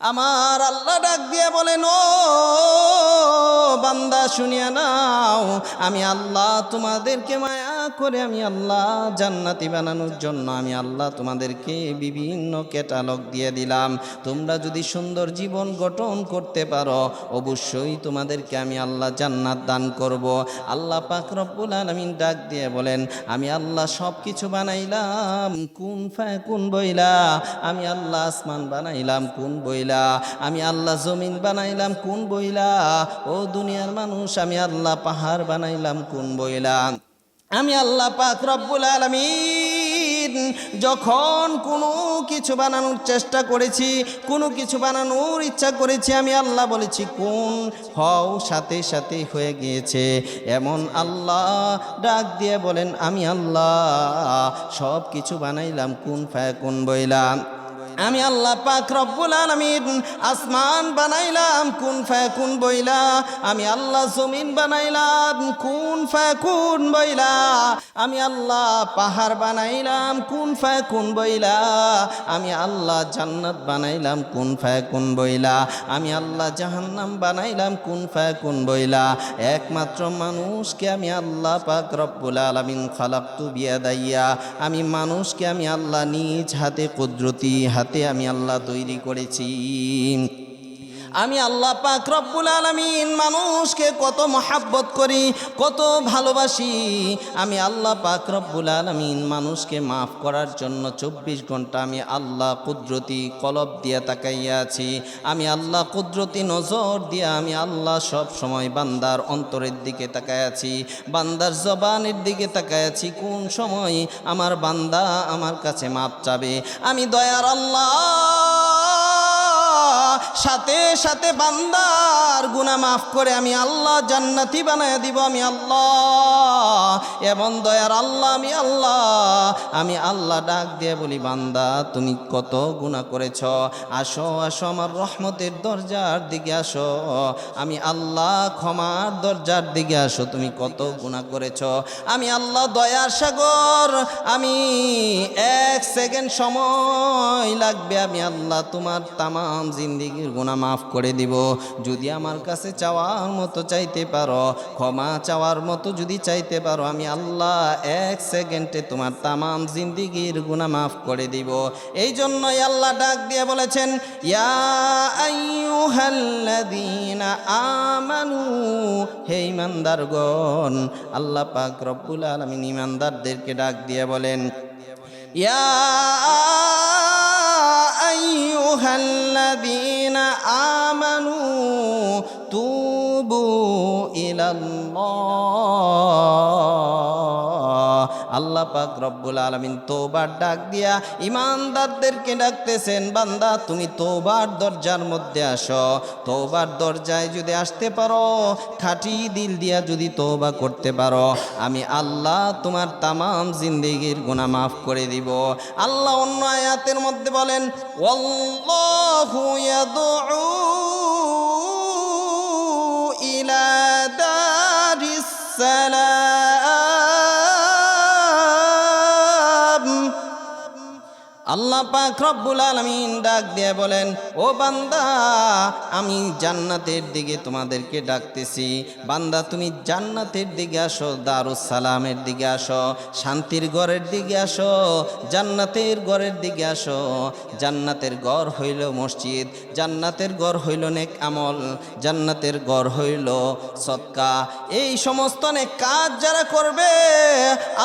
আমার আল্লাহ ডাক দিয়ে বলেন, ও বান্দা শুনিয়া নাও, আমি আল্লাহ তোমাদেরকে মায়া করে আমি আল্লাহ জান্নাতি বানানোর জন্য আমি আল্লাহ তোমাদেরকে বিভিন্ন ক্যাটালগ দিয়ে দিলাম। তোমরা যদি সুন্দর জীবন গঠন করতে পারো অবশ্যই তোমাদেরকে আমি আল্লাহ জান্নাত দান করব। আল্লাহ পাক রব্বুল আলামিন ডাক দিয়ে বলেন, আমি আল্লাহ সব কিছু বানাইলাম কুন ফায়াকুন বইলা। আমি আল্লাহ আসমান বানাইলাম কুন বইলা, আমি আল্লাহ জমিন বানাইলাম কুন বইলা। ও দুনিয়ার মানুষ, আমি আল্লাহ পাহাড় বানাইলাম কুন বইলা। আমি আল্লাহ পাক রব্বুল আলামিন যখন কোনো কিছু বানানোর চেষ্টা করেছি, কোনো কিছু বানানোর ইচ্ছা করেছি, আমি আল্লাহ বলেছি কোন হও, সাথে সাথে হয়ে গিয়েছে। এমন আল্লাহ ডাক দিয়ে বলেন, আমি আল্লাহ সব কিছু বানাইলাম কুন ফায়াকুন বইলাম। আমি আল্লাহ পাক রব্বুল আলামিন আসমান বানাইলাম কুন ফায়াকুন বইলা। আমি আল্লাহ জমিন বানাইলাম কুন ফায়াকুন বইলা। আমি আল্লাহ পাহাড় বানাইলাম কুন ফায়াকুন বইলা। আমি আল্লাহ জান্নাত বানাইলাম কুন ফায়াকুন বইলা। আমি আল্লাহ জাহান্নাম বানাইলাম কুন ফায়াকুন বইলা। একমাত্র মানুষকে আমি আল্লাহ পাক রব্বুল আলামিন খালাকতু বিয়াদাইয়া, আমি মানুষকে আমি আল্লাহ নিজ হাতে কুদরতি হাতে আমি আল্লাহ তৈরি করেছি। আমি আল্লাহ পাক রব্বুল আলামিন মানুষকে কত মহাব্বত করি, কত ভালোবাসি। আমি আল্লাহ পাক রব্বুল আলামিন মানুষকে মাফ করার জন্য 24 ঘন্টা আমি আল্লাহ কুদরতি কলব দিয়ে তাকাইয়া আছি। আমি আল্লাহ কুদরতি নজর দিয়ে আমি আল্লাহ সব সময় বান্দার অন্তরের দিকে তাকায় আছি, বান্দার জবানের দিকে তাকায় আছি। কোন সময় আমার বান্দা আমার কাছে মাফ চাবে, আমি দয়ার আল্লাহ সাথে সাথে বান্দার গুনাহ মাফ করে আমি আল্লাহ জান্নাতি বানায় দিব। আমি আল্লাহ এমন দয়ার আল্লাহ। আমি আল্লাহ ডাক দিয়ে বলি, বান্দা তুমি কত গুনাহ করেছ, আসো আসো আমার রহমতের দরজার দিকে আসো। আমি আল্লাহ ক্ষমার দরজার দিকে আসো, তুমি কত গুনাহ করেছ। আমি আল্লাহ দয়ার সাগর, আমি 1 সেকেন্ড সময় লাগবে, আমি আল্লাহ তোমার তামাম জিন্দেগির গুনাহ মাফ করে দিব। যদি আমার কাছে চাওয়ার মতো চাইতে পারো, ক্ষমা চাওয়ার মতো যদি চাইতে পারো, আমি আল্লাহ 1 সেকেন্ডে তোমার তামাম জিন্দেগির গুনাহ মাফ করে দিব। এই জন্যই আল্লাহ ডাক দিয়ে বলেছেন, ইয়া আইয়ুহাল্লাযীনা আমানু, হে ঈমানদারগণ। আল্লাহ পাক রব্বুল আলামিন ঈমানদারদেরকে ডাক দিয়ে বলেন, ইয়া আইয়ুহাল্লাযীনা আমানু তুবু ইলাল্লাহ। আল্লাহ পাক রব্বুল আলামিন তওবার ডাক দিয়া ঈমানদারদেরকে ডাকতেছেন, বান্দা তুমি তওবার দরজার মধ্যে আসো। তওবার দরজায় যদি আসতে পারো, খাঁটি দিল দিয়া যদি তওবা করতে পারো, আমি আল্লাহ তোমার তামাম জিন্দেগির গুনাহ মাফ করে দিব। আল্লাহ অন্য আয়াতের মধ্যে বলেন, ওয়াল্লাহু ইয়াদউ ইলা দারিস সালাম। আল্লাহ পাক রব্বুল আলামিন ডাক দিয়ে বলেন, ও বান্দা আমি জান্নাতের দিকে তোমাদেরকে ডাকতেছি। বান্দা তুমি জান্নাতের দিকে আসো, দারুস সালামের দিকে আসো, শান্তির ঘরের দিকে আসো, জান্নাতের ঘরের দিকে আসো। জান্নাতের ঘর হইল মসজিদ, জান্নাতের ঘর হইল নেক আমল, জান্নাতের ঘর হইল সদকা। এই সমস্ত নেক কাজ যারা করবে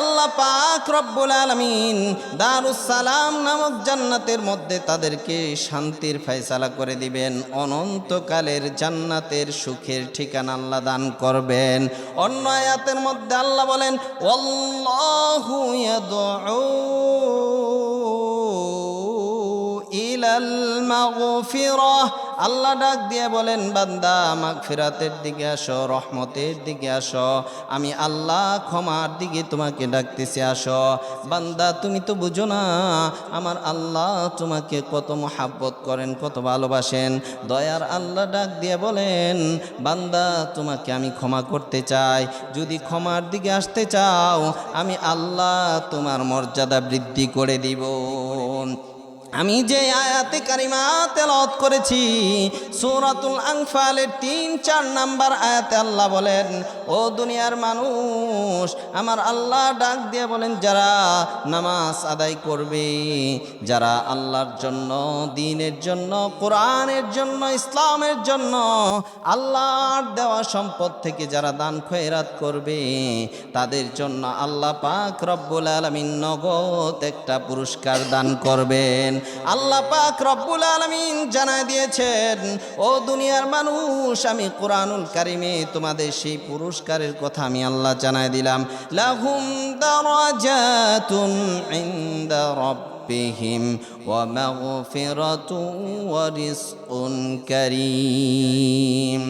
আল্লাহ পাক রব্বুল আলামিন দারুস সালাম নামক জান্নাতের মধ্যে তাদেরকে শান্তির ফয়সালা করে দিবেন, অনন্তকালের জান্নাতের সুখের ঠিকানা আল্লাহ দান করবেন। অন্য আয়াতের মধ্যে আল্লাহ বলেন, ওয়াল্লাহু ইয়াদউ ইলাল মাগফিরাহ। আল্লাহ ডাক দিয়ে বলেন, বান্দা মাগফিরাতের দিকে আসো, রহমতের দিকে আসো। আমি আল্লাহ ক্ষমার দিকে তোমাকে ডাকতেছি, আসো। বান্দা তুমি তো বুঝো না আমার আল্লাহ তোমাকে কত মহাব্বত করেন, কত ভালোবাসেন। দয়ার আল্লাহ ডাক দিয়ে বলেন, বান্দা তোমাকে আমি ক্ষমা করতে চাই। যদি ক্ষমার দিকে আসতে চাও, আমি আল্লাহ তোমার মর্যাদা বৃদ্ধি করে দিব। আমি যে আয়াতে কারিমা তেলাওয়াত করেছি সূরাতুল আনফালের ৩-৪ নাম্বার আয়াতে আল্লাহ বলেন, ও দুনিয়ার মানুষ, আমার আল্লাহ ডাক দিয়ে বলেন, যারা নামাজ আদায় করবে, যারা আল্লাহর জন্য, দ্বীনের জন্য, কোরআনের জন্য, ইসলামের জন্য, আল্লাহর দেওয়া সম্পদ থেকে যারা দান খয়রাত করবে, তাদের জন্য আল্লাহ পাক রব্বুল আলামিন নগদ একটা পুরস্কার দান করবেন। আল্লাহ পাক রব্বুল আলামিন জানায় দিয়েছেন, ও দুনিয়ার মানুষ, আমি কোরআনুল কারিমে তোমাদের সেই পুরস্কারের কথা আমি আল্লাহ জানায় দিলাম। লাহুম দারাজাতুন ইনদা রাব্বিহিম ওয়া মাগফিরাতুন ওয়া রিজকুন কারীম।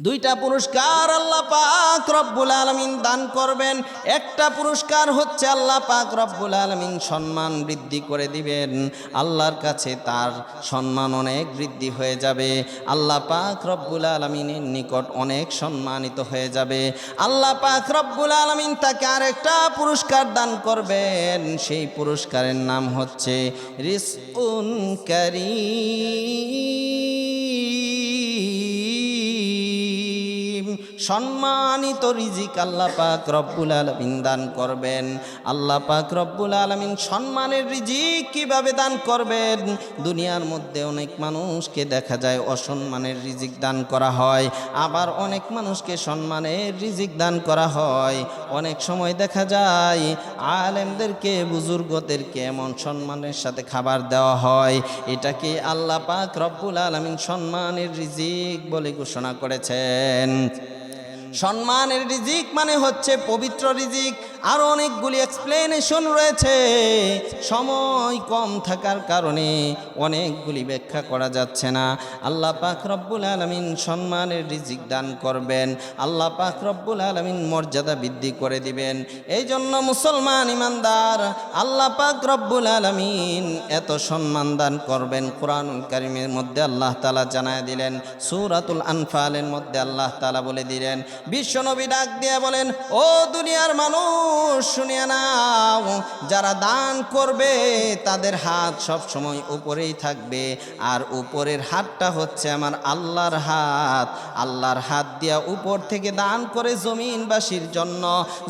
দুইটা পুরস্কার আল্লাহ পাক রব্বুল আলামিন দান করবেন। একটা পুরস্কার হচ্ছে আল্লাহ পাক রব্বুল আলামিন সম্মান বৃদ্ধি করে দিবেন, আল্লাহর কাছে তার সম্মান অনেক বৃদ্ধি হয়ে যাবে, আল্লাহ পাক রব্বুল আলামিনের নিকট অনেক সম্মানিত হয়ে যাবে। আল্লাহ পাক রব্বুল আলামিন তাকে আরেকটা পুরস্কার দান করবেন, সেই পুরস্কারের নাম হচ্ছে রিজকুন কারীম। সম্মানিত রিজিক আল্লাহ পাক রব্বুল আলামিন দান করবেন। আল্লাহ পাক রব্বুল আলামিন সম্মানের রিজিক কিভাবে দান করবেন? দুনিয়ার মধ্যে অনেক মানুষকে দেখা যায় অসম্মানের রিজিক দান করা হয়, আবার অনেক মানুষকে সম্মানের রিজিক দান করা হয়। অনেক সময় দেখা যায় আলেমদেরকে, বুজুর্গদেরকে এমন সম্মানের সাথে খাবার দেওয়া হয়, এটাকে আল্লাহ পাক রব্বুল আলামিন সম্মানের রিজিক বলে ঘোষণা করেছেন। সম্মানের রিজিক মানে হচ্ছে পবিত্র রিজিক। আরও অনেকগুলি এক্সপ্লেনেশন রয়েছে, সময় কম থাকার কারণে অনেকগুলি ব্যাখ্যা করা যাচ্ছে না। আল্লাহ পাক রব্বুল আলামিন সম্মানের রিজিক দান করবেন, আল্লাহ পাক রব্বুল আলামিন মর্যাদা বৃদ্ধি করে দিবেন। এই জন্য মুসলমান ইমানদার, আল্লাহ পাক রব্বুল আলামিন এত সম্মান দান করবেন। কোরআনুল কারীমের মধ্যে আল্লাহ তাআলা জানায় দিলেন, সূরাতুল আনফালের মধ্যে আল্লাহ তাআলা বলে দিলেন, বিশ্বনবী ডাক দিয়ে বলেন, ও দুনিয়ার মানুষ শুনিয়া নাও, যারা দান করবে তাদের হাত সব সময় উপরেই থাকবে, আর উপরের হাতটা হচ্ছে আমার আল্লাহর হাত। আল্লাহর হাত দিয়া উপর থেকে দান করে জমিনবাসীর জন্য।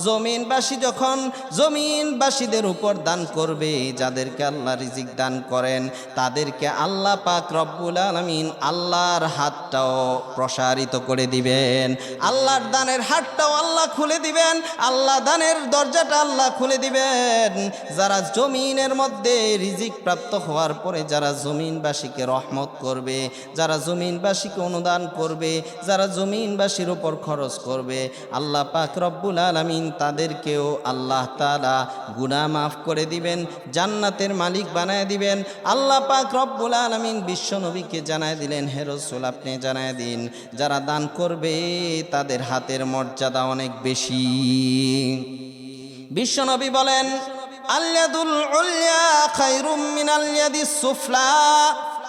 জমিনবাসী যখন জমিনবাসীদের উপর দান করবে, যাদেরকে আল্লাহ রিজিক দান করেন, তাদেরকে আল্লাহ পাক রব্বুল আলামিন আল্লাহর হাতটাও প্রসারিত করে দিবেন, আল্লাহর দানের হাতটাও আল্লাহ খুলে দিবেন, আল্লাহ দানের দরজাটা আল্লাহ খুলে দিবেন। যারা জমিনের মধ্যে রিজিক প্রাপ্ত হওয়ার পরে যারা জমিনবাসীকে রহমত করবে, যারা জমিনবাসীকে অনুদান করবে, যারা জমিনবাসীর উপর খরচ করবে, আল্লাহ পাক রব্বুল আলামিন তাদেরকেও আল্লাহ তাআলা গুনাহ মাফ করে দিবেন, জান্নাতের মালিক বানায় দিবেন। আল্লাহ পাক রব্বুল আলামিন বিশ্বনবীকে জানায় দিলেন, হে রাসূল আপনি জানায় দিন, যারা দান করবে তাদের হাতের মর্যাদা অনেক বেশি। বিশ্বনবী বলেন, আল-ইয়াদুল উলয়া খায়রুম মিনাল ইয়াদিস সুফলা।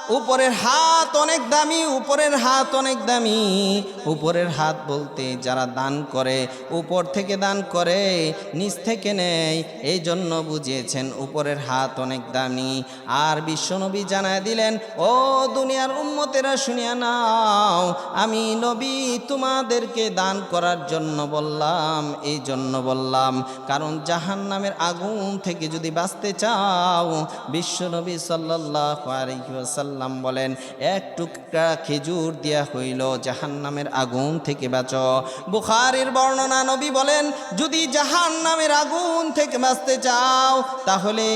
উপরের হাত অনেক দামি, উপরের হাত অনেক দামি। উপরের হাত বলতে যারা দান করে, উপর থেকে দান করে, নিচ থেকে নেয়, এই জন্য বুঝিয়েছেন উপরের হাত অনেক দামি। আর বিশ্বনবী জানায় দিলেন, ও দুনিয়ার উম্মতেরা শুনিয়া নাও, আমি নবী তোমাদেরকে দান করার জন্য বললাম, এই জন্য বললাম কারণ জাহান্নামের আগুন থেকে যদি বাঁচতে চাও, বিশ্বনবী সাল্লাল্লাহু আলাইহি ওয়াসাল্লাম বলেন, এক টুকরা খেজুর দিয়া হইল জাহান্নামের আগুন থেকে বাঁচো। বুখারীর বর্ণনা, নবী বলেন, যদি জাহান্নামের আগুন থেকে বাঁচতে চাও তাহলে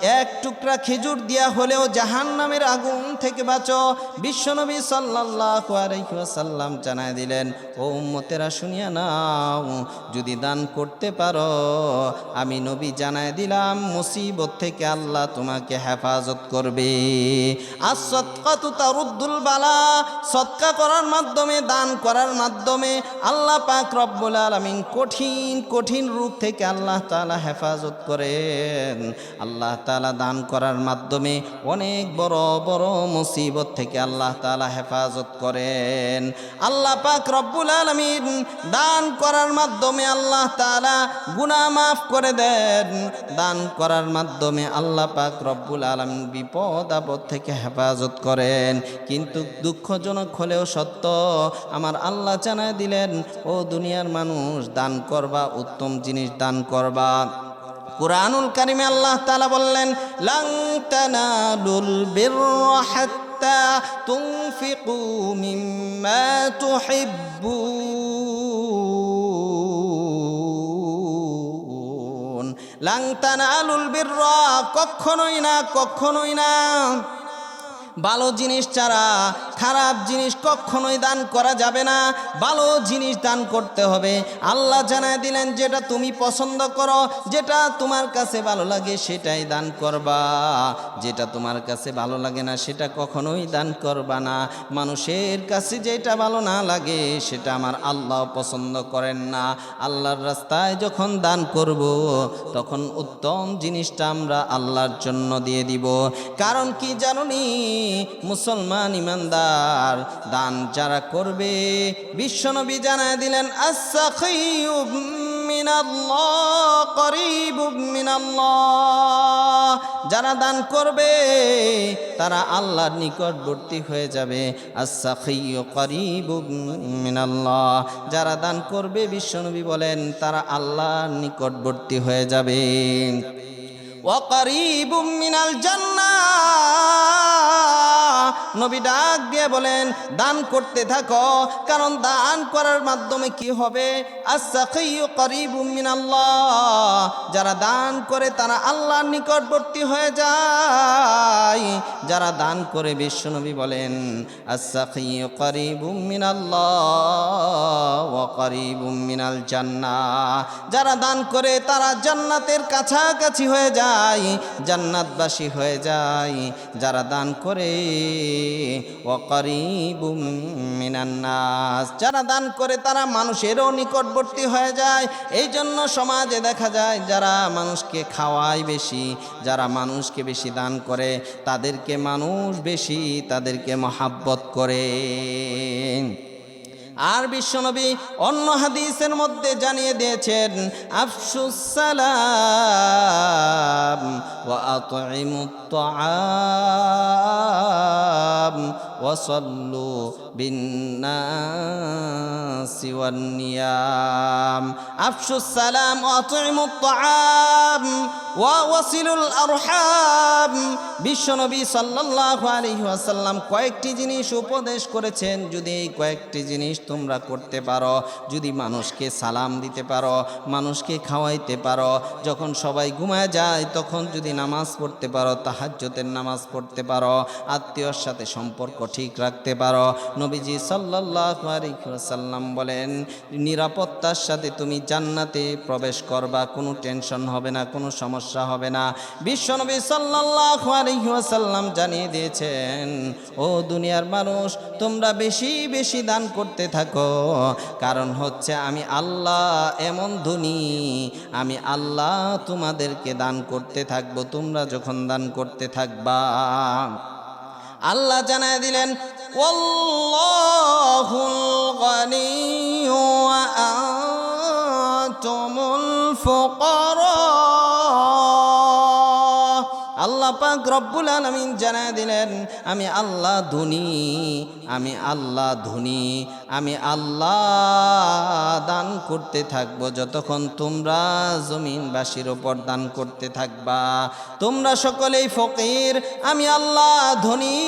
এক টুকরা খেজুর দিয়া হলেও জাহান্নামের আগুন থেকে বাঁচো। বিশ্বনবী সাল্লাল্লাহু আলাইহি ওয়াসাল্লাম জানায় দিলেন, ও উম্মতেরা শুনিয়া নাও, যদি দান করতে পারো, আমি নবী জানায় দিলাম মুসিবত থেকে আল্লাহ তোমাকে হেফাজত করবে। আস-সাদকাতু তারুদ্দুল বালা। সদকা করার মাধ্যমে, দান করার মাধ্যমে আল্লাহ পাক রব্বুল আলামিন কঠিন কঠিন রূপ থেকে আল্লাহ তাআলা হেফাজত করেন। আল্লাহ তাআলা দান করার মাধ্যমে অনেক বড় বড় মুসিবত থেকে আল্লাহ তাআলা হেফাজত করেন। আল্লাহ পাক রব্বুল আলামিন দান করার মাধ্যমে আল্লাহ তাআলা গুনাহ মাফ করে দেন। দান করার মাধ্যমে আল্লাহ পাক রব্বুল আলামিন বিপদ আপদ থেকে হেফাজত করেন। কিন্তু দুঃখজনক হলেও সত্য, আমার আল্লাহ জানায় দিলেন, ও দুনিয়ার মানুষ, দান করবা, উত্তম জিনিস দান করবা। কুরআনুল কারীমে আল্লাহ তাআলা বললেন, লান তানালুল বিররা হাত্তা তুনফিকু মিম্মা তুহিব্বুন। লান তানালুল বিররা, কখনোই না, কখনোই না। ভালো জিনিস ছাড়া খারাপ জিনিস কখনোই দান করা যাবে না। ভালো জিনিস দান করতে হবে। আল্লাহ জানায় দিলেন, যেটা তুমি পছন্দ করো, যেটা তোমার কাছে ভালো লাগে সেটাই দান করবা। যেটা তোমার কাছে ভালো লাগে না সেটা কখনোই দান করবা না। মানুষের কাছে যেটা ভালো না লাগে সেটা আমার আল্লাহ পছন্দ করেন না। আল্লাহর রাস্তায় যখন দান করব তখন উত্তম জিনিসটা আমরা আল্লাহর জন্য দিয়ে দিব। কারণ কি জানুনি, মুসলমান ইমানদার দান যারা করবে, বিশ্বনবী জানায় দিলেন, আস-সাখিয়্যু মিনাল্লাহ করিবুম মিনাল্লাহ। যারা দান করবে তারা আল্লাহর নিকটবর্তী হয়ে যাবে। আস-সাখিয়্যু করিবুম মিনাল্লাহ। যারা দান করবে, বিশ্বনবী বলেন, তারা আল্লাহর নিকটবর্তী হয়ে যাবে। ওয়া করিবুম মিনাল জান্নাহ। নবী ডাক দিয়ে বলেন, দান করতে থাকো, কারণ দান করার মাধ্যমে কি হবে? আস-সাখিয়্যু করিবুম মিনাল্লাহ। যারা দান করে তারা আল্লাহর নিকটবর্তী হয়ে যায়। যারা দান করে, বিশ্বনবী বলেন, আস-সাখিয়্যু করিবুম মিনাল্লাহ ওয়া করিবুম মিনাল জান্নাহ। যারা দান করে তারা জান্নাতের কাছাকাছি হয়ে যায়, জান্নাতবাসী হয়ে যায়। যারা দান করে, ওয়া করিবুম মিনান নাস। যারা দান করে তারা মানুষেরও নিকটবর্তী হয়ে যায়। এই জন্য সমাজে দেখা যায়, যারা মানুষকে খাওয়ায় বেশি, যারা মানুষকে বেশি দান করে, তাদেরকে মানুষ বেশি তাদেরকে মহাব্বত করে। আর বিশ্বনবী অন্য হাদিসের মধ্যে জানিয়ে দিয়েছেন, আফশুস সালাম ওয়া আতঈমুত তাআম ওয়া সাল্লু বিন-নাসি ওয়ান-নিয়াম। আফশুস সালাম ওয়া আতঈমুত তাআম ওয়া ওয়াসিলুল আরহাম। বিশ্বনবী সাল্লাল্লাহু আলাইহি ওয়াসাল্লাম কয়েকটি জিনিস উপদেশ করেছেন, যদি এই কয়েকটি জিনিস তোমরা করতে পারো, যদি মানুষকে সালাম দিতে পারো, মানুষকে খাওয়াইতে পারো, যখন সবাই ঘুমায় যায় তখন যদি নামাজ পড়তে পারো, তাহাজ্জুদের নামাজ পড়তে পারো, আত্মীয়র সাথে সম্পর্ক ঠিক রাখতে পারো, নবীজি সাল্লাল্লাহু আলাইহি ওয়াসাল্লাম বলেন, নিরাপত্তার সাথে তুমি জান্নাতে প্রবেশ করবা, কোনো টেনশন হবে না, কোনো সমস্যা হবে না। বিশ্বনবী সাল্লাল্লাহু আলাইহি ওয়াসাল্লাম জানিয়ে দিয়েছেন, ও দুনিয়ার মানুষ, তোমরা বেশি বেশি দান করতে থাকো, কারণ হচ্ছে আমি আল্লাহ এমন ধনী, আমি আল্লাহ তোমাদেরকে দান করতে থাকবো তোমরা যখন দান করতে থাকবা। আল্লাহ জানায় দিলেন, ওয়াল্লাহুল গনিয়্যু ওয়া আনতুমুল ফুকারা। আল্লাহ পাক রব্বুল আলামিন জানায় দিলেন, আমি আল্লাহ ধনী, আমি আল্লাহ ধনী, আমি আল্লাহ দান করতে থাকবো যতক্ষণ তোমরা জমিনবাসীর ওপর দান করতে থাকবা। তোমরা সকলেই ফকির, আমি আল্লাহ ধনী।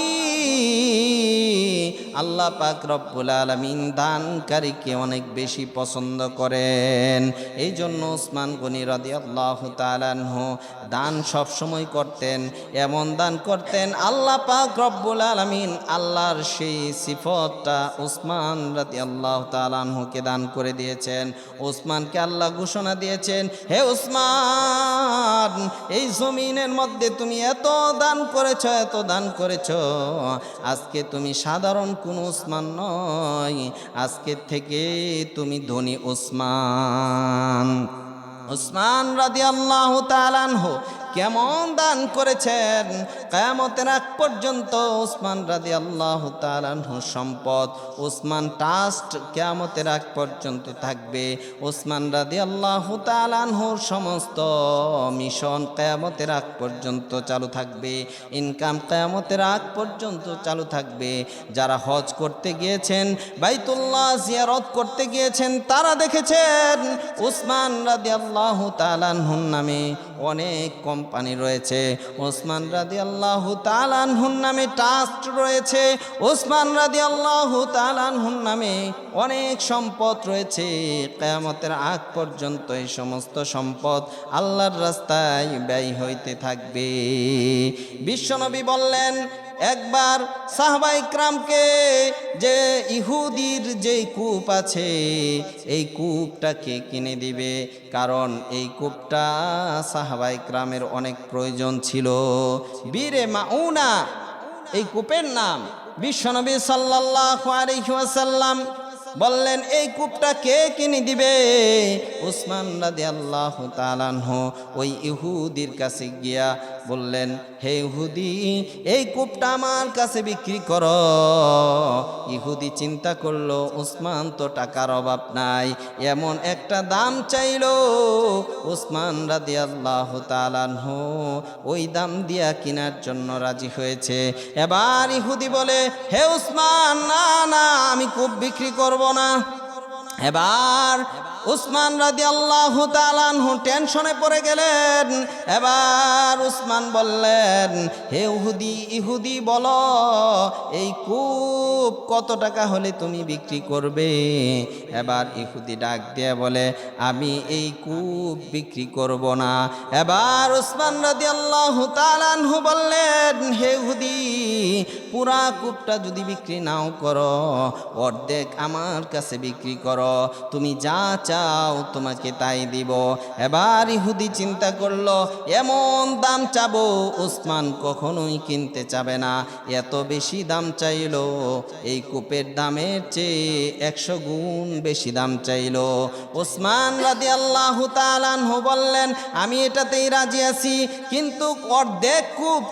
আল্লাহ পাক রব্বুল আলামিন দানকারীকে অনেক বেশি পছন্দ করেন। এই জন্য উসমান গনি রাদিয়াল্লাহু তাআলা আনহু দান সব সময় করতেন, এমন দান করতেন, আল্লাহ পাক রব্বুল আলামিন আল্লাহর সেই সিফতটা উসমান রাদিয়াল্লাহু তাআলা আনহুকে দান করে দিয়েছেন। উসমানকে আল্লাহ ঘোষণা দিয়েছেন, হে উসমান, এই জমিনের মধ্যে তুমি এত দান করেছো, এত দান করেছো, আজকে তুমি সাধারণ কোন উসমান নয়, আজকে থেকে তুমি ধনী উসমান। উসমান রাদিয়াল্লাহু তাআলা আনহু কেমন দান করেছেন। কিয়ামতের আগ পর্যন্ত উসমান রাদিয়াল্লাহু তাআলা আনহুর সম্পদ, উসমান ট্রাস্ট কিয়ামতের আগ পর্যন্ত থাকবে। উসমান রাদিয়াল্লাহু তাআলা আনহুর সমস্ত মিশন কিয়ামতের আগ পর্যন্ত চালু থাকবে, ইনকাম কিয়ামতের আগ পর্যন্ত চালু থাকবে। যারা হজ করতে গিয়েছেন, বাইতুল্লাহ জিয়ারত করতে গিয়েছেন, তারা দেখেছেন উসমান রাদিয়াল্লাহু তাআলা আনহুর নামে অনেক কোম্পানি রয়েছে, উসমান রাদিয়াল্লাহু তাআলা আনহুর নামে ট্রাস্ট রয়েছে, উসমান রাদিয়াল্লাহু তাআলা আনহুর নামে অনেক সম্পদ রয়েছে। কিয়ামতের আগ পর্যন্ত এই সমস্ত সম্পদ আল্লাহর রাস্তায় ব্যয় হইতে থাকবে। বিশ্বনবী বললেন, একবার সাহাবায়ে কিরামকে যে ইহুদির যে কূপ আছে, এই কূপটা কে কিনে দিবে? কারণ এই কূপটা সাহাবায়ে কিরামের অনেক প্রয়োজন ছিল। বীরে মাউনা এই কূপের নাম। বিশ্বনবী সাল্লাল্লাহু আলাইহি ওয়াসাল্লাম বললেন, এই কূপটা কে কিনে দিবে? উসমান রাদিয়াল্লাহু তাআলা আনহু ওই ইহুদির কাছে গিয়া বললেন, হে ইহুদি, এই কূপটা আমার কাছে বিক্রি করো। ইহুদি চিন্তা করলো, উসমান তো টাকার অভাব নাই, এমন একটা দাম চাইলো। উসমান রাদিয়াল্লাহু তাআলা আনহু ওই দাম দিয়া কেনার জন্য রাজি হয়েছে। এবার ইহুদি বলে, হে উসমান, না না, আমি কূপ বিক্রি করব না। এবার উসমান রাদিয়াল্লাহু তাআলা আনহু টেনশনে পড়ে গেলেন। এবার উসমান বললেন, হে ইহুদি বলো, এই কূপ কত টাকা হলে তুমি বিক্রি করবে? এবার ইহুদি ডাক দিয়ে বলে, আমি এই কূপ বিক্রি করব না। এবার উসমান রাদিয়াল্লাহু তাআলা আনহু বললেন, হে ইহুদি, পুরা কূপটা যদি বিক্রি নাও করো, অর্ধেক আমার কাছে বিক্রি করো, তুমি যা চাও তোমাকে তাই দিব। এবার ইহুদি চিন্তা করলো, এমন দাম চাবো উসমান কখনোই কিনতে চাবে না। এত বেশি দাম চাইলো, এই কূপের দামের চেয়ে 100 গুণ বেশি দাম চাইলো। উসমান রাদিয়াল্লাহু তাআলা আনহু বললেন, আমি এটাতেই রাজি আছি, কিন্তু অর্ধেক কূপ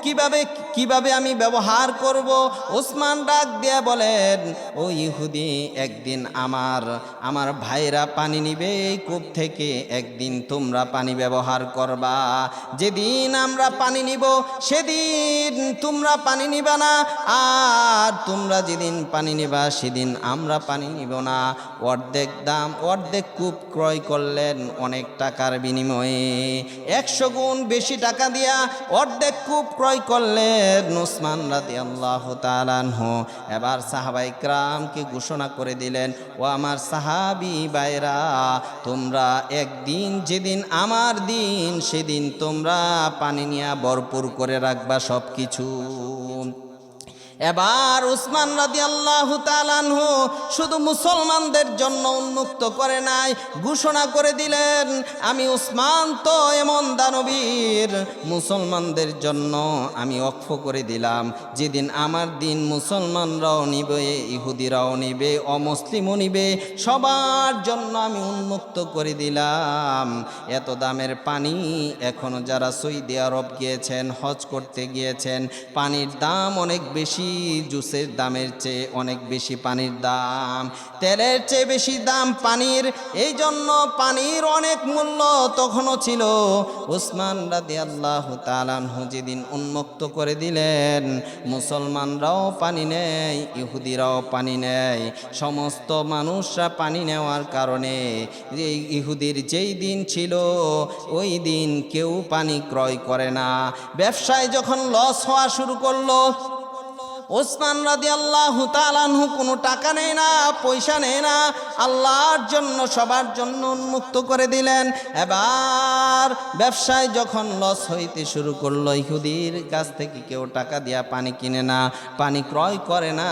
কিভাবে আমি ব্যবহার করব? উসমান ডাক দিয়ে বলেন, ও ইহুদি, একদিন আমার ভাইরা পানি নিবে এই কূপ থেকে, একদিন তোমরা পানি ব্যবহার করবা। যেদিন আমরা পানি নিব সেদিন তোমরা পানি নিবা না, আর তোমরা যেদিন পানি নিবা সেদিন আমরা পানি নিব না। অর্ধেক কূপ ক্রয় করলেন অনেক টাকার বিনিময়ে, 100 গুণ বেশি টাকা দিয়া অর্ধেক কূপ ক্রয় করলেন উসমান রাদিয়াল্লাহু তাআলা আনহু। এবার সাহাবায়ে কিরামকে ঘোষণা করে দিলেন, ও আমার সাহাবী ভাইরা, তোমরা একদিন যেদিন আমার দিন সেদিন তোমরা পানি নিয়ে ভরপুর করে রাখবা সব কিছু। এবার উসমান রাদিয়াল্লাহু তাআলা আনহু শুধু মুসলমানদের জন্য উন্মুক্ত করে নাই, ঘোষণা করে দিলেন, আমি উসমান তো এমন দানবীর, মুসলমানদের জন্য আমি ওয়াকফ করে দিলাম। যেদিন আমার দিন মুসলমানরাও নিবে, ইহুদিরাও নিবে, অমুসলিমও নিবে, সবার জন্য আমি উন্মুক্ত করে দিলাম। এত দামের পানি এখনো যারা সৌদি আরব গিয়েছেন, হজ করতে গিয়েছেন, পানির দাম অনেক বেশি, জুসের দামের চেয়ে অনেক বেশি পানির দাম, তেলের চেয়ে বেশি দাম পানির। এই জন্য পানির অনেক মূল্য তখনও ছিল। উসমান রাদিয়াল্লাহু তাআলা আনহু যেদিন উন্মুক্ত করে দিলেন, মুসলমানরাও পানি নেয়, ইহুদিরাও পানি নেয়, সমস্ত মানুষরা পানি নেওয়ার কারণে এই ইহুদির যেই দিন ছিল ওই দিন কেউ পানি ক্রয় করে না। ব্যবসায় যখন লস হওয়া শুরু করলো, উসমান রাদিয়াল্লাহু তাআলা আনহু কোনো টাকা নেয় না, পয়সা নেয় না, আল্লাহর জন্য সবার জন্য উন্মুক্ত করে দিলেন। এবার ব্যবসায় যখন লস হইতে শুরু করলো, ইহুদির কাছ থেকে কেউ টাকা দিয়া পানি কিনে না, পানি ক্রয় করে না।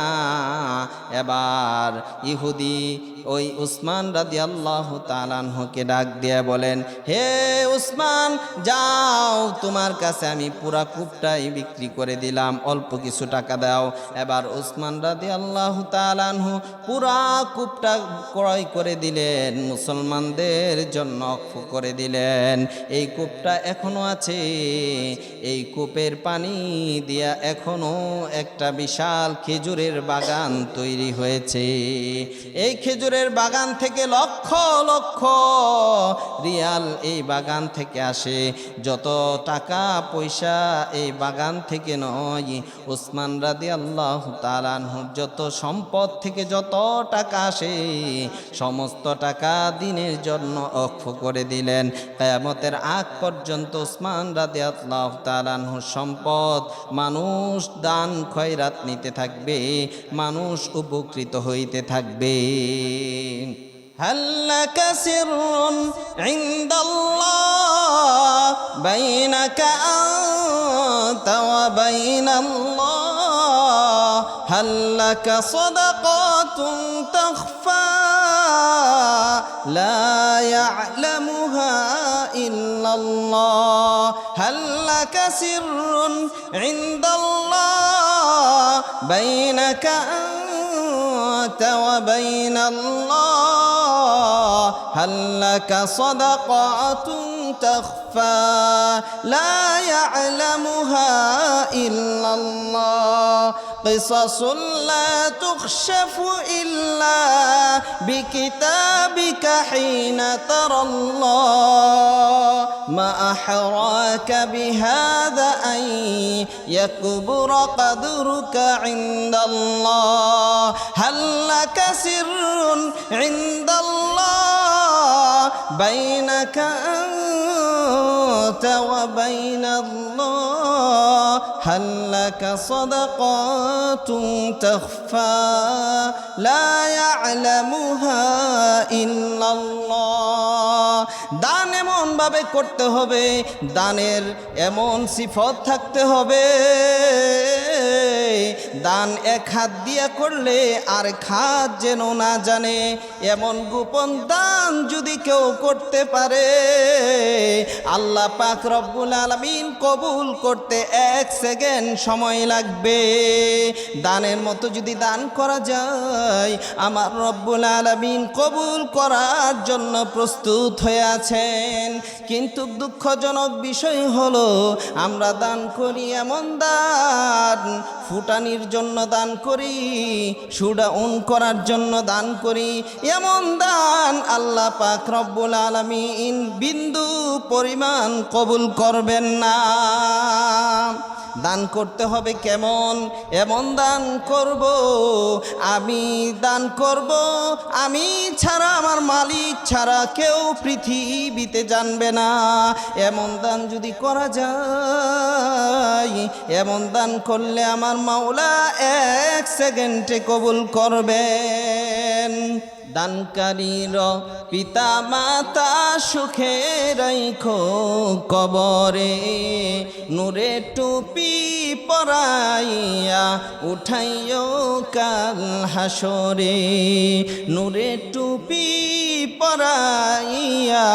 এবার ইহুদি ওই উসমান রাদিয়াল্লাহু তাআলা আনহুকে ডাক দিয়ে বলেন, হে উসমান, যাও, তোমার কাছে আমি পুরা কূপটাই বিক্রি করে দিলাম, অল্প কিছু টাকা দাও। দাও। এবার উসমান রাদিয়াল্লাহু তাআলা আনহু পুরা কূপটা ক্রয় করে দিলেন, মুসলমানদের জন্য অক্ষ করে দিলেন। এই কূপটা এখনো আছে, এই কূপের পানি দিয়া এখনো একটা বিশাল খেজুরের বাগান তৈরি হয়েছে। এই খেজুরের বাগান থেকে লক্ষ লক্ষ রিয়াল এই বাগান থেকে আসে। যত টাকা পয়সা এই বাগান থেকে নয়, উসমান রাদিয়াল্লাহু তাআলা আনহুর যত সম্পদ থেকে যত টাকা আসে সমস্ত টাকা দ্বীনের জন্য ওয়াকফ করে দিলেন। কিয়ামতের আগ পর্যন্ত উসমান রাদিয়াল্লাহু তাআলা আনহুর সম্পদ মানুষ দান খয়রাত নিতে থাকবে, মানুষ উপকৃত হইতে থাকবে। هل لك سر عند الله بينك أنت وبين الله هل لك صدقات تخفى لا يعلمها إلا الله هل لك سر عند الله بينك أنت وبين الله هل لك صدقات تخفى لا يعلمها إلا الله قصص لا تخشف إلا بكتابك حين ترى الله ما أحراك بهذا أن يكبر قدرك عند الله هل لك سر عند الله بينك أنت وبين الله هل لك صدقات تخفى لا يعلمها إلا الله দান এমন ভাবে করতে হবে, দানের এমন সিফত থাকতে হবে, দান এক হাত দিয়া করলে আর হাত যেন না জানে, এমন গোপন দান যদি কেউ করতে পারে আল্লাহ পাক রব্বুল আলামিন কবুল করতে 1 সেকেন্ড সময় লাগবে। দানের মতো যদি দান করা যায় আমার রব্বুল আলামিন কবুল করার জন্য প্রস্তুত হয়ে আছেন। কিন্তু দুঃখজনক বিষয় হলো আমরা দান করি এমন দান, ফুটানির জন্য দান করি, সুডাউন করার জন্য দান করি, এমন দান আল্লাহ পাক রব্বুল আলামিন বিন্দু পরিমাণ কবুল করবেন না। দান করতে হবে কেমন? এমন দান করব, আমি দান করব, আমি ছাড়া আমার মালিক ছাড়া কেউ পৃথিবীতে জানবে না। এমন দান যদি করা যায়, এমন দান করলে আমার মাওলা 1 সেকেন্ডে কবুল করবেন। দানকারীর পিতা মাতা সুখে রাইখো কবরে, নূরে টুপি পরাইয়া উঠাইও কাল হাসরে, নূরে টুপি পরাইয়া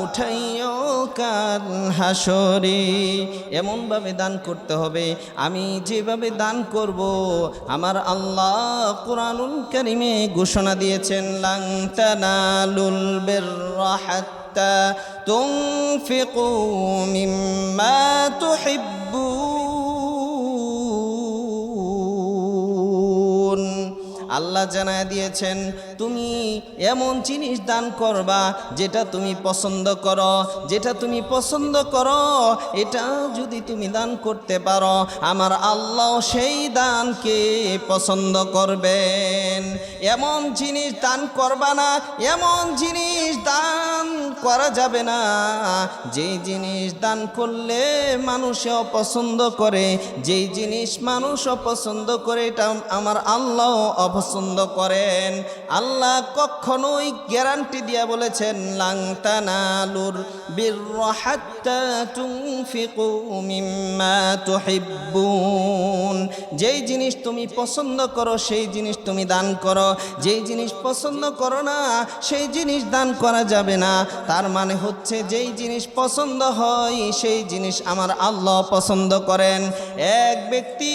উঠাইও কাল হাসরে। এমনভাবে দান করতে হবে, আমি যেভাবে দান করব আমার আল্লাহ কুরআনুল কারীমে ঘোষণা দিয়েছেন, লান তানালুল বিররা হাত্তা তুনফিকু মিম্মা তুহিব্বুন। আল্লাহ জানায় দিয়েছেন তুমি এমন জিনিস দান করবা যেটা তুমি পছন্দ করো, যেটা তুমি পছন্দ করো এটা যদি তুমি দান করতে পারো আমার আল্লাহ সেই দানকে পছন্দ করবেন। এমন জিনিস দান করবা না, এমন জিনিস দান করা যাবে না যেই জিনিস দান করলে মানুষও পছন্দ করে, যেই জিনিস মানুষও পছন্দ করে এটা আমার আল্লাহ পছন্দ করেন। আল্লাহ কখনোই গ্যারান্টি দিয়া বলেছেন লাং তানালুর বিররা হাত্তা তুনফিকু মিম্মা তুহিব্বুন। যেই জিনিস তুমি পছন্দ করো সেই জিনিস তুমি দান করো, যেই জিনিস পছন্দ করো না সেই জিনিস দান করা যাবে না। তার মানে হচ্ছে যেই জিনিস পছন্দ হয় সেই জিনিস আমার আল্লাহ পছন্দ করেন। এক ব্যক্তি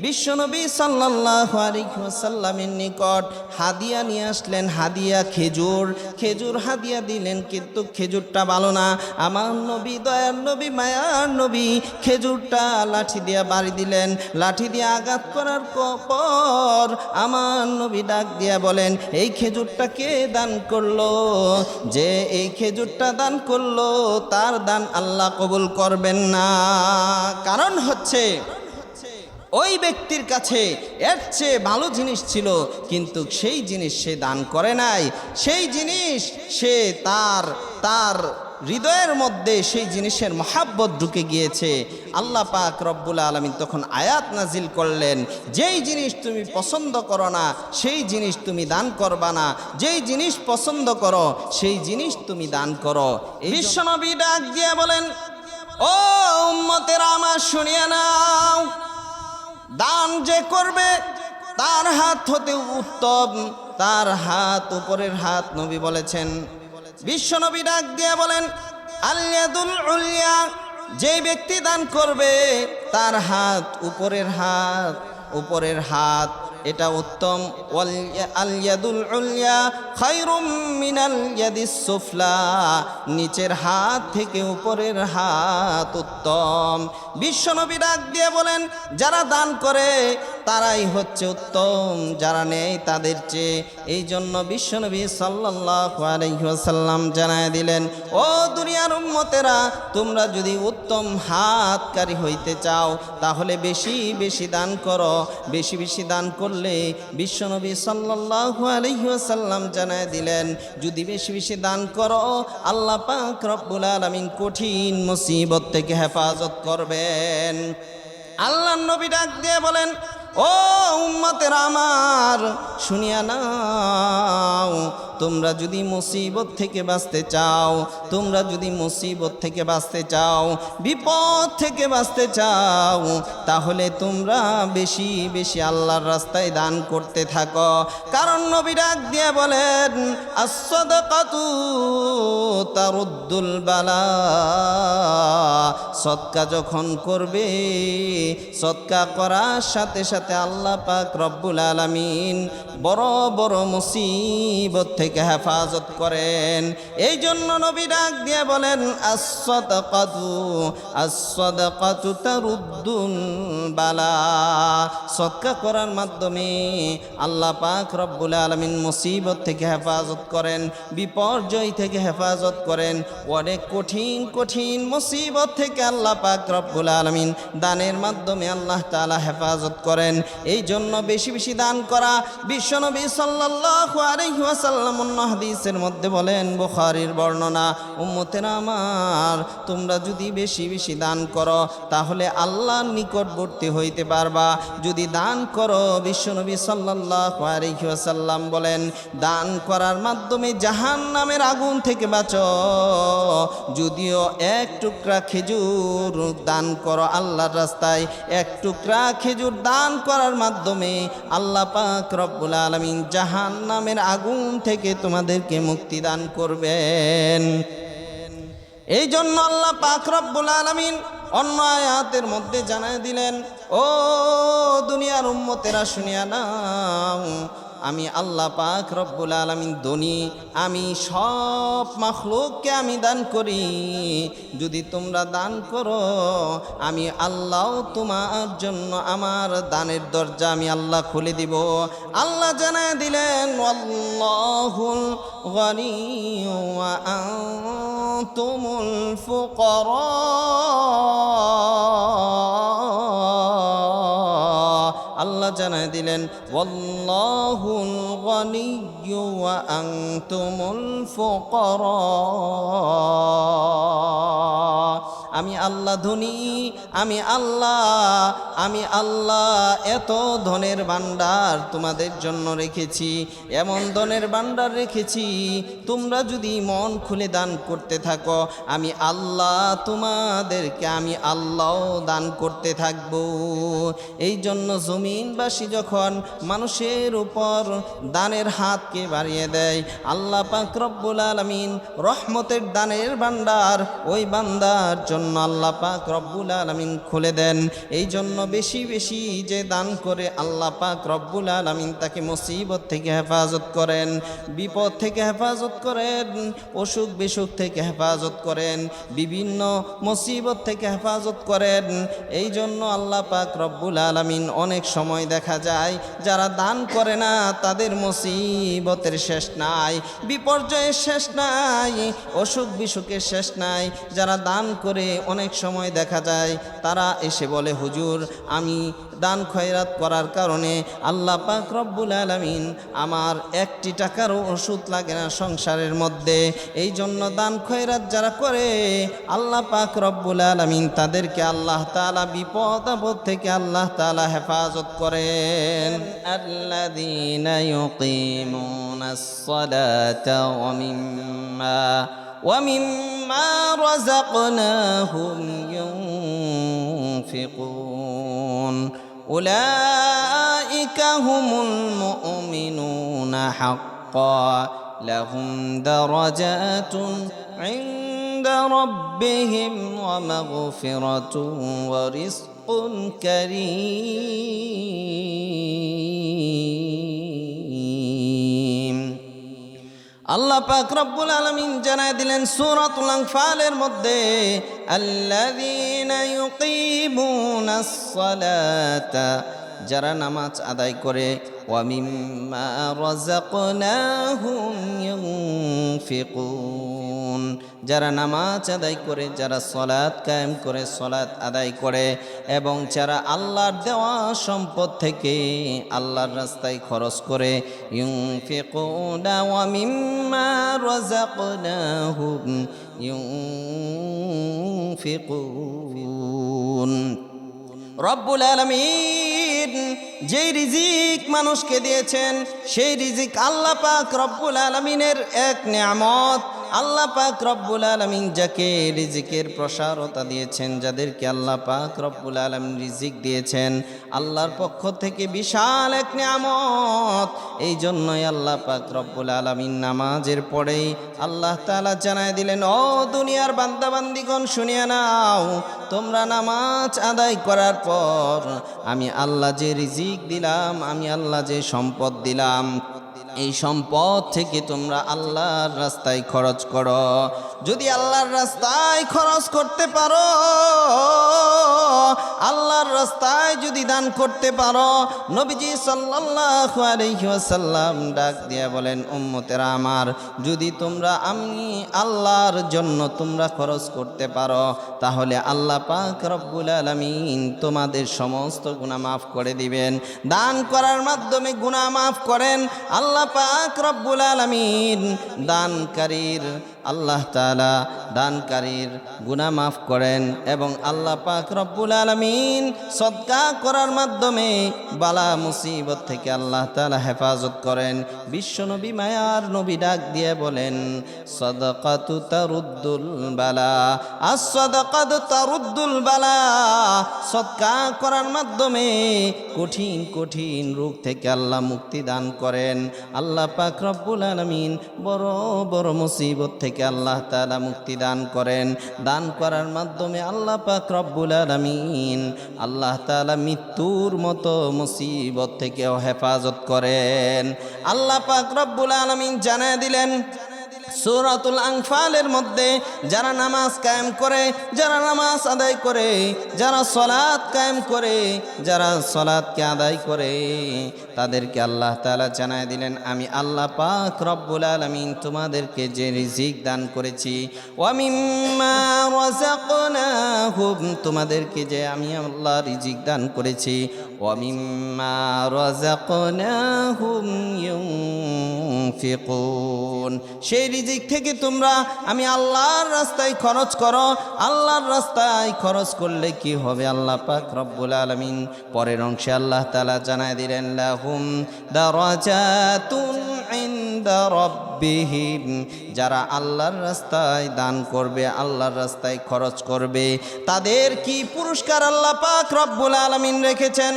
বিশ্বনবী সাল্লাল্লাহু আলাইহি ওয়াসাল্লামের নিকট হাদিয়া নিয়ে আসলেন, হাদিয়া খেজুর। খেজুর হাদিয়া দিলেন, কিন্তু খেজুরটা ভালো না। আমার নবী, দয়ার নবী, মায়ার নবী খেজুরটা লাঠি দিয়ে বাড়ি দিলেন। লাঠি দিয়ে আঘাত করার পর আমার নবী ডাক দিয়া বলেন, এই খেজুরটা কে দান করলো? যে এই খেজুরটা দান করলো তার দান আল্লাহ কবুল করবেন না। কারণ হচ্ছে ওই ব্যক্তির কাছে এর চেয়ে ভালো জিনিস ছিল, কিন্তু সেই জিনিস সে দান করে নাই। সেই জিনিস সে তার হৃদয়ের মধ্যে সেই জিনিসের মহাব্বত ঢুকে গিয়েছে। আল্লাহ পাক রব্বুল আলামিন তখন আয়াত নাজিল করলেন, যেই জিনিস তুমি পছন্দ করো না সেই জিনিস তুমি দান করবা না, যেই জিনিস পছন্দ করো সেই জিনিস তুমি দান করো। বিশ্বনবী ডাক দিয়ে বলেন, ও উম্মতেরা আমার শুনিয়া নাও, দান যে করবে তার হাত হতে উত্তম, তার হাত উপরের হাত। নবী বলেছেন, বিশ্বনবী ডাক দিয়ে বলেন, আল ইয়াদুল উলিয়া, যে ব্যক্তি দান করবে তার হাত উপরের হাত, উপরের হাত এটা উত্তম। আল ইয়াদুল উলিয়া খায়রুম মিনাল ইয়াদিস সুফলা, নিচের হাত থেকে উপরের হাত উত্তম। বিশ্বনবী ডাক দিয়ে বলেন, যারা দান করে তারাই হচ্ছে উত্তম, যারা নেয় তাদের চেয়ে। এই জন্য বিশ্বনবী সাল্লাল্লাহু আলাইহি ওয়াসাল্লাম জানায় দিলেন, ও দুনিয়ার উম্মতেরা, তোমরা যদি উত্তম হাতকারী হইতে চাও তাহলে বেশি বেশি দান করো। বেশি বেশি দান করলে বিশ্বনবী সাল্লাল্লাহু আলাইহি ওয়াসাল্লাম জানায় দিলেন, যদি বেশি বেশি দান করো আল্লাহ পাক রব্বুল আলামিন কঠিন মুসিবত থেকে হেফাজত করবেন। আল্লাহর নবী ডাক দিয়ে বলেন, ও উম্মতেরা আমার শুনিয়া নাও, তোমরা যদি মুসিবত থেকে বাঁচতে চাও, তোমরা যদি মুসিবত থেকে বাঁচতে চাও, বিপদ থেকে বাঁচতে চাও, তাহলে তোমরা বেশি বেশি আল্লাহর রাস্তায় দান করতে থাকো। কারণ নবী ডাক দিয়ে বলেন, as-sadaqatu তারুদ্দুল বালা, সদকা যখন করবে, সদকা করার সাথে সাথে আল্লাহ পাক রব্বুল আলামিন বড় বড় মুসিবত থেকে হেফাজত করেন। এই জন্য নবী ডাক দিয়ে বলেন, as-sadaqatu তারুদ্দুল বালা, সদকা করার মাধ্যমে আল্লাহ পাক রব্বুল আলামিন মুসিবত থেকে হেফাজত করেন, বিপর্যয় থেকে হেফাজত করেন। অনেক কঠিন কঠিন মুসিবত থেকে আল্লাহ পাক রব্বুল আলামিন দানের মাধ্যমে আল্লাহ তাআলা হেফাজত করেন। এই জন্য বেশি বেশি দান করা। বিশ্বনবী সাল্লাল্লাহু আলাইহি ওয়াসাল্লাম অন্য হাদিসের মধ্যে বলেন, বুখারীর বর্ণনা, উম্মতেরা আমার, তোমরা যদি বেশি বেশি দান করো তাহলে আল্লাহর নিকটবর্তী হইতে পারবা। যদি দান করো, বিশ্বনবী সাল্লাল্লাহু আলাইহি ওয়াসাল্লাম বলেন, দান করার মাধ্যমে জাহান্নামের আগুন থেকে বাঁচো। যদিও এক টুকরা খেজুর দান করো আল্লাহর রাস্তায়, এক টুকরা খেজুর দান করার মাধ্যমে আল্লাহ পাক রব্বুল আলামিন জাহান্নামের আগুন থেকে তোমাদেরকে মুক্তি দান করবেন। এই জন্য আল্লাহ পাক রব্বুল আলামিন অন্য আয়াতের মধ্যে জানায় দিলেন, ও দুনিয়ার উম্মতেরা শুনিয়া নাও, আমি আল্লাহ পাক রব্বুল আলামিন ধনী, আমি সব মাখলুককে আমি দান করি। যদি তোমরা দান করো আমি আল্লাহ তোমার জন্য আমার দানের দরজা আমি আল্লাহ খুলে দিব। আল্লাহ জানায় দিলেন, আল্লাহুল গনিয়্যু ওয়া আনতুমুল ফুকারা, আল্লাহ জানায় দিলেন, ওয়াল্লাহুল গনিয়্যু ওয়া আনতুমুল ফুকারা। আমি আল্লাহ ধনী, আমি আল্লাহ এত ধনের ভাণ্ডার তোমাদের জন্য রেখেছি, এমন ধনের ভাণ্ডার রেখেছি, তোমরা যদি মন খুলে দান করতে থাকো আমি আল্লাহ তোমাদেরকে আমি আল্লাহ দান করতে থাকব। এই জন্য জমিনবাসী যখন মানুষের উপর দানের হাতকে বাড়িয়ে দেয়, আল্লাহ পাক রব্বুল আলামিন রহমতের দানের ভাণ্ডার ওই বান্দার জন্য আল্লাহ পাক রব্বুল আলামিন খুলে দেন। এই জন্য বেশি বেশি যে দান করে আল্লাহ পাক রব্বুল আলামিন তাকে মুসিবত থেকে হেফাজত করেন, বিপদ থেকে হেফাজত করেন, অসুখ বিসুখ থেকে হেফাজত করেন, বিভিন্ন মুসিবত থেকে হেফাজত করেন। এই জন্য আল্লাহ পাক রব্বুল আলামিন অনেক সময় দেখা যায় যারা দান করে না তাদের মুসিবতের শেষ নাই, বিপর্যয়ের শেষ নাই, অসুখ বিসুখের শেষ নাই। যারা দান করে অনেক সময় দেখা যায় তারা এসে বলে, হুজুর আমি দান খয়রাত করার কারণে আল্লাহ পাক রব্বুল আলামিন আমার একটি টাকারও ওষুধ লাগে না সংসারের মধ্যে। এই জন্য দান খয়রাত যারা করে আল্লাহ পাক রব্বুল আলামিন তাদেরকে আল্লাহ তাআলা বিপদ আপদ থেকে আল্লাহ তাআলা হেফাজত করেন। আল্লাযীনা ইউকিমুনাস সালাতা ওয়া মিম্মা রাযাকনাহুম ইউনফিকুন উলাইকা হুমুল মুমিনুনা হাক্কান লাহুম দারাজাতুন ইনদা রাব্বিহিম ওয়া মাগফিরাতুন ওয়া রিজকুন কারীম। আল্লাহ পাক রব্বুল আলামিন জানায় দিলেন সূরাতুল আনফালের মধ্যে, আল্লাযীনা ইউকিমুনাস সালাতা, যারা নামাজ আদায় করে, ওয়া মিম্মা রাযাকনাহুম ইউনফিকুন, যারা নামাজ আদায় করে, যারা সালাত কায়েম করে, সালাত আদায় করে, এবং যারা আল্লাহর দেওয়া সম্পদ থেকে আল্লাহর রাস্তায় খরচ করে, ইউনফিকুনা ওয়া মিম্মা রাযাকনাহুম ইউনফিকুন। রব্বুল আলামিন যেই রিজিক মানুষকে দিয়েছেন সেই রিজিক আল্লাহ পাক রব্বুল আলামিনের এক নিয়ামত। আল্লাহ পাক রব্বুল আলামিন যাকে রিজিকের প্রসারতা দিয়েছেন, যাদেরকে আল্লাহ পাক রব্বুল আলামিন রিজিক দিয়েছেন, আল্লাহর পক্ষ থেকে বিশাল এক নিয়ামত। এই জন্যই আল্লাহ পাক রব্বুল আলামিন নামাজের পরেই আল্লাহ তাআলা জানায় দিলেন, ও দুনিয়ার বান্দা বান্দিগণ শুনিয়া নাও, তোমরা নামাজ আদায় করার পর আমি আল্লাহ যে রিজিক দিলাম, আমি আল্লাহ যে সম্পদ দিলাম, এই সম্পদ থেকে তোমরা আল্লাহর রাস্তায় খরচ করো। যদি আল্লাহর রাস্তায় খরচ করতে পারো, আল্লাহর রাস্তায় যদি দান করতে পারো, নবীজি সাল্লাল্লাহু আলাইহি ওয়াসাল্লাম ডাক দিয়া বলেন, উম্মতেরা আমার, যদি তোমরা আমি আল্লাহর জন্য তোমরা খরচ করতে পারো, তাহলে আল্লাহ পাক রব্বুল আলামিন তোমাদের সমস্ত গুনাহ মাফ করে দিবেন। দান করার মাধ্যমে গুনাহ মাফ করেন আল্লাহ পাক রব্বুল আলামিন। দানকারীর আল্লাহ তাআলা দানকারীর গুনাহ মাফ করেন, এবং আল্লাহ পাক রব্বুল আলামিন সদকা করার মাধ্যমে বালা মুসিবত থেকে আল্লাহ তাআলা হেফাজত করেন। বিশ্বনবী মায়ার নবী ডাক দিয়ে বলেন, সাদাকাতু তারুদ্দুল বালা, আস-সাদাকাতু তারুদ্দুল বালা। সদকা করার মাধ্যমে কঠিন কঠিন রোগ থেকে আল্লাহ মুক্তি দান করেন। আল্লাহ পাক রব্বুল আলামিন বড় বড় মুসিবত থেকে আল্লাহ তাআলা মুক্তি দান করেন। দান করার মাধ্যমে আল্লাহ পাক রব্বুল আলামিন আল্লাহ তাআলা মৃত্যুর মতো মুসিবত থেকেও হেফাজত করেন। আল্লাহ পাক রব্বুল আলামিন জানায় দিলেন সূরাতুল আনফালের মধ্যে, যারা নামাজ কায়েম করে, যারা নামাজ আদায় করে, যারা সালাত কায়েম করে, যারা সালাতকে আদায় করে, তাদেরকে আল্লাহ তাআলা জানায় দিলেন, আমি আল্লাহ পাক রব্বুল আলামিন তোমাদেরকে যে রিজিক দান করেছি, ওয়া মিম্মা রাযাকনাহুম, তোমাদেরকে যে আমি আল্লাহ রিজিক দান করেছি, ওয়া মিম্মা রাযাকনাহুম তুনফিকুন, সেই রিজিক থেকে তোমরা আমি আল্লাহর রাস্তায় খরচ করো। আল্লাহর রাস্তায় খরচ করলে কি হবে? আল্লাহ পাক রব্বুল আলামিন পরের অংশে আল্লাহ তাআলা জানায় দিলেন, লাহুম দারাজাতুন ইনদা রাব্বিহিম, যারা আল্লাহর রাস্তায় দান করবে, আল্লাহর রাস্তায় খরচ করবে, তাদের কি পুরস্কার আল্লাহ পাক রব্বুল আলামিন রেখেছেন।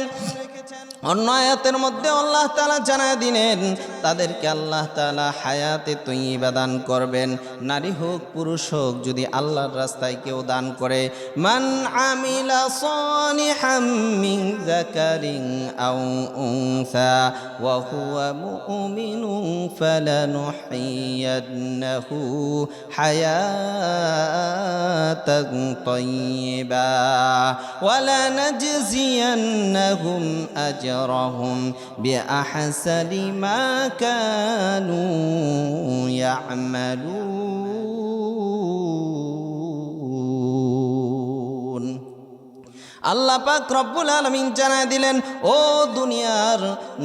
অন্য আয়াতের মধ্যে আল্লাহ তাআলা জানায় দিলেন, তাদেরকে আল্লাহ তাআলা হায়াতে তৈয়্যিবা দান করবেন, নারী হোক পুরুষ হোক, যদি আল্লাহর রাস্তায় কেউ দান করে। মান আমিলা সালিহাম মিন যাকারিন আও উনসা ওয়া হুয়া মুমিনুন ফালানুহইয়ান্নাহু হায়াতান তাইয়্যিবা ওয়া লানাজজিয়ান্নাহুম أجرهم بأحسن ما كانوا يعملون। আল্লাহ পাক রব্বুল আলামিন জানায় দিলেন, ও দুনিয়ার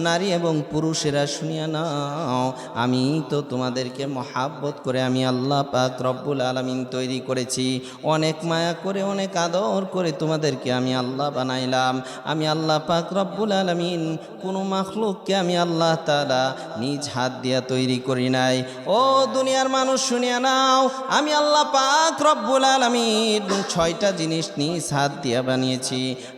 নারী এবং পুরুষেরা শুনিয়া নাও, আমি তো তোমাদেরকে মহাব্বত করে আমি আল্লাহ পাক রব্বুল আলামিন তৈরি করেছি, অনেক মায়া করে অনেক আদর করে তোমাদেরকে আমি আল্লাহ বানাইলাম। আমি আল্লাহ পাক রব্বুল আলামিন কোনো মাখলুককে আমি আল্লাহ তাআলা নিজ হাত দিয়া তৈরি করি নাই। ও দুনিয়ার মানুষ শুনিয়া নাও, আমি আল্লাহ পাক রব্বুল আলামিন 6টা জিনিস নিজ হাত দিয়া বানিয়েছি।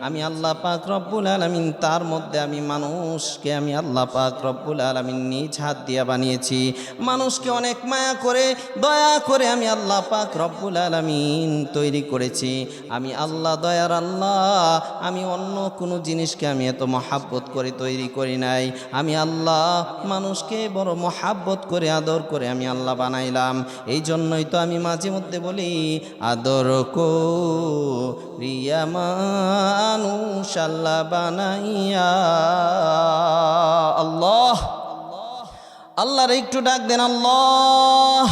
আমি আল্লাহ পাক রব্বুল আলামিন, তার মধ্যে আমি মানুষকে আমি আল্লাহ পাক রব্বুল আলামিন নিজ হাত দিয়া বানিয়েছি। মানুষকে অনেক মায়া করে দয়া করে আমি আল্লাহ পাক রব্বুল আলামিন তৈরি করেছি। আমি আল্লাহ দয়ার আল্লাহ, আমি অন্য কোনো জিনিসকে আমি এত মহাব্বত করে তৈরি করি নাই। আমি আল্লাহ মানুষকে বড় মহাব্বত করে আদর করে আমি আল্লাহ বানাইলাম। এই জন্যই তো আমি মাঝে মধ্যে বলি, আদর করিয়া মানুষ আল্লাহ বানাইয়া। আল্লাহ, আল্লাহর একটু ডাক দেন, আল্লাহ।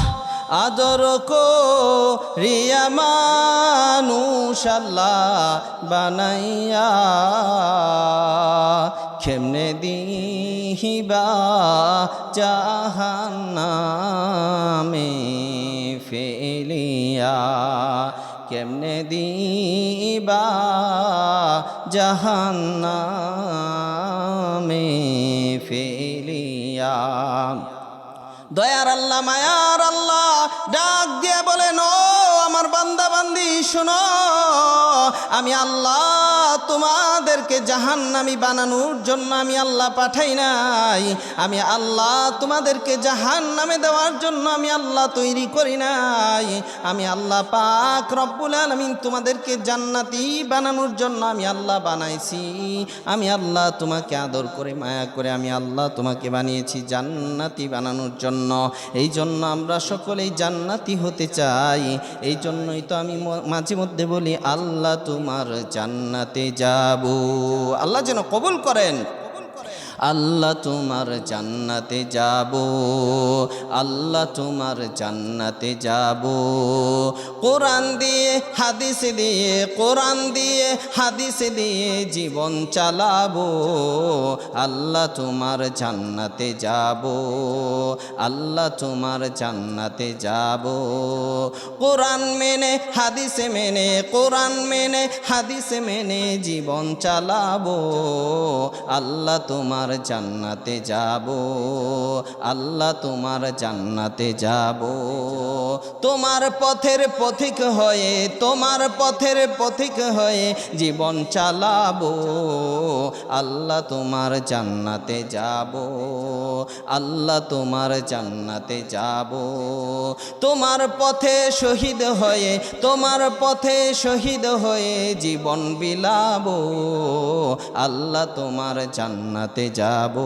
আদর করিয়া মানুষ আল্লাহ বানাইয়া, কেমনে দিবা জাহান্নামে ফেলিয়া, কেমনে দিবা জাহান্নামে ফেলিয়া। দয়ার আল্লাহ মায়ার আল্লাহ ডাক দিয়ে বলেন, ও আমার বান্দা বান্দি শোনো, আমি আল্লাহ তোমাদেরকে জাহান্নামী বানানোর জন্য আমি আল্লাহ পাঠাই নাই। আমি আল্লাহ তোমাদেরকে জাহান্নামে দেওয়ার জন্য আমি আল্লাহ তৈরি করি নাই। আমি আল্লাহ পাক রব্বুল আলামিন তোমাদেরকে জান্নাতি বানানোর জন্য আমি আল্লাহ বানাইছি। আমি আল্লাহ তোমাকে আদর করে মায়া করে আমি আল্লাহ তোমাকে বানিয়েছি জান্নাতি বানানোর জন্য। এই জন্য আমরা সকলেই জান্নাতি হতে চাই। এই জন্যই তো আমি মাঝে মধ্যে বলি, আল্লাহ তোমার জান্নাতে যাব। আল্লাহ যেন কবুল করেন। আল্লাহ তোমার জান্নাতে যাব, আল্লাহ তোমার জান্নাতে যাব। কোরআন দিয়ে হাদিস দিয়ে, কোরআন দিয়ে হাদিস দিয়ে জীবন চালাবো। আল্লাহ তোমার জান্নাতে যাব, আল্লাহ তোমার জান্নাতে যাব। কোরআন মেনে হাদিস মেনে, কোরআন মেনে হাদিস মেনে জীবন চালাবো। আল্লাহ তোমার জান্নাতে যাব, আল্লাহ তোমার জান্নাতে যাব। তোমার পথের পথিক হয়ে, তোমার পথের পথিক হয়ে জীবন চালাবো। আল্লাহ তোমার জান্নাতে যাব, আল্লাহ তোমার জান্নাতে যাব। তোমার পথে শহীদ হয়ে, তোমার পথে শহীদ হয়ে জীবন বিলাবো। আল্লাহ তোমার জান্নাতে যাব।